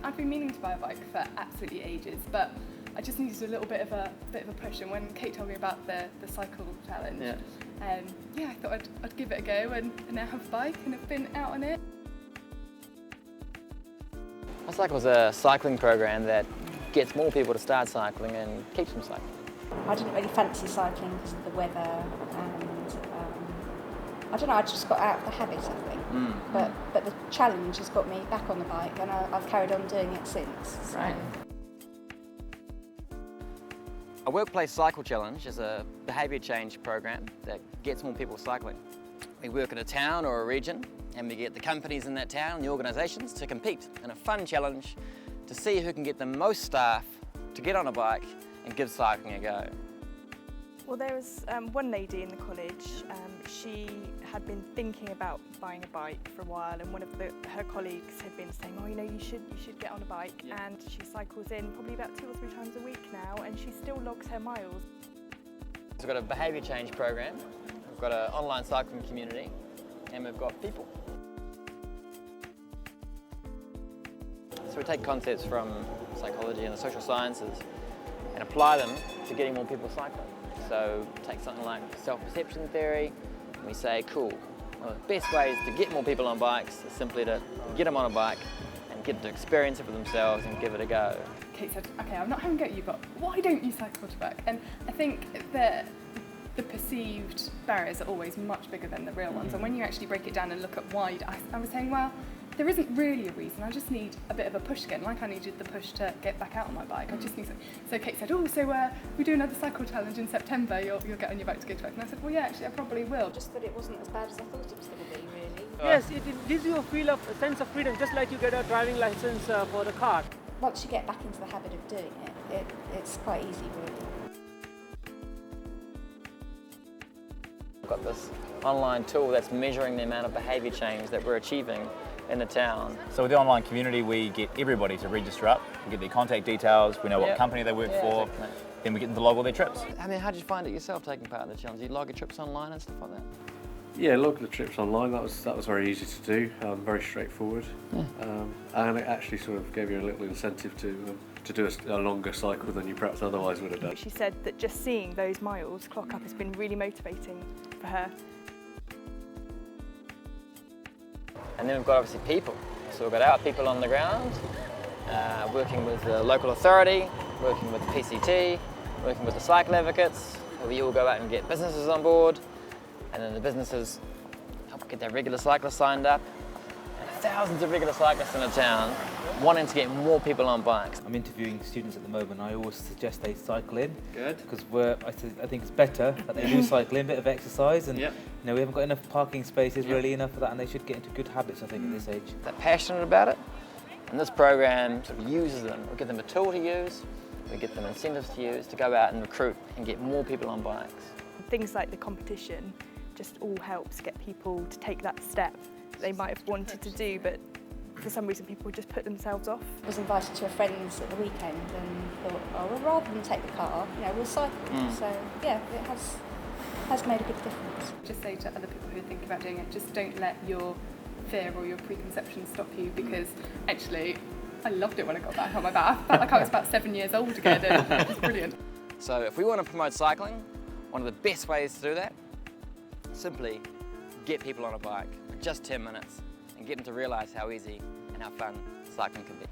I've been meaning to buy a bike for absolutely ages, but I just needed a little bit of a push. And when Kate told me about the cycle challenge, I thought I'd give it a go, and now have a bike and have been out on it. My Stokell's a cycling program that gets more people to start cycling and keeps them cycling. I didn't really fancy cycling because of the weather, and I don't know, I just got out of the habit, I think. But the challenge has got me back on the bike, and I've carried on doing it since. So. Right. A workplace cycle challenge is a behaviour change program that gets more people cycling. We work in a town or a region, and we get the companies in that town and the organisations to compete in a fun challenge to see who can get the most staff to get on a bike and give cycling a go. Well, there was one lady in the college, she had been thinking about buying a bike for a while, and one of her colleagues had been saying, oh, you know, you should get on a bike, and she cycles in probably about 2 or 3 times a week now, and she still logs her miles. We've got a behaviour change program, we've got an online cycling community, and we've got people. So we take concepts from psychology and the social sciences and apply them to getting more people cycling. So take something like self-perception theory, and we say, cool, one of the best ways to get more people on bikes is simply to get them on a bike and get them to experience it for themselves and give it a go. Kate said, okay, I'm not having a go at you, but why don't you cycle to work? And I think that the perceived barriers are always much bigger than the real ones. And when you actually break it down and look at why, I was saying, well, there isn't really a reason. I just need a bit of a push again, like I needed the push to get back out on my bike. I just need something. So Kate said, oh, so we do another cycle challenge in September. You'll get on your bike to go to work. And I said, well, yeah, actually, I probably will. Just that it wasn't as bad as I thought it was going to be, really. Yes, it gives you a sense of freedom, just like you get a driving license for the car. Once you get back into the habit of doing it, it's quite easy, really. We've got this online tool that's measuring the amount of behaviour change that we're achieving in the town. So with the online community, we get everybody to register up, we get their contact details, we know what company they work for, exactly. Then we get them to log all their trips. I mean, how did you find it yourself taking part in the challenge? You log your trips online and stuff like that? Yeah, log the trips online, that was very easy to do, very straightforward. And it actually sort of gave you a little incentive to do a longer cycle than you perhaps otherwise would have done. She said that just seeing those miles clock up has been really motivating for her. And then we've got obviously people. So we've got our people on the ground, working with the local authority, working with the PCT, working with the cycle advocates. We all go out and get businesses on board, and then the businesses help get their regular cyclists signed up. And thousands of regular cyclists in the town wanting to get more people on bikes. I'm interviewing students at the moment. I always suggest they cycle in. Good. Because I think it's better that they do cycle in, a bit of exercise, and you know, we haven't got enough parking spaces really enough for that, and they should get into good habits, I think, at this age. They're passionate about it, and this program sort of uses them. We give them a tool to use, we give them incentives to use to go out and recruit and get more people on bikes. Things like the competition just all helps get people to take that step that they might have wanted to do, but for some reason people just put themselves off. I was invited to a friend's at the weekend and thought, oh, well, rather than take the car, you know, we'll cycle. So yeah, it has made a big difference. Just say to other people who think about doing it, just don't let your fear or your preconceptions stop you, because actually I loved it when I got back on my bike. I felt like I was about 7 years old again, and it was brilliant. So if we want to promote cycling, one of the best ways to do that, simply get people on a bike for just 10 minutes and get them to realise how easy and how fun cycling can be.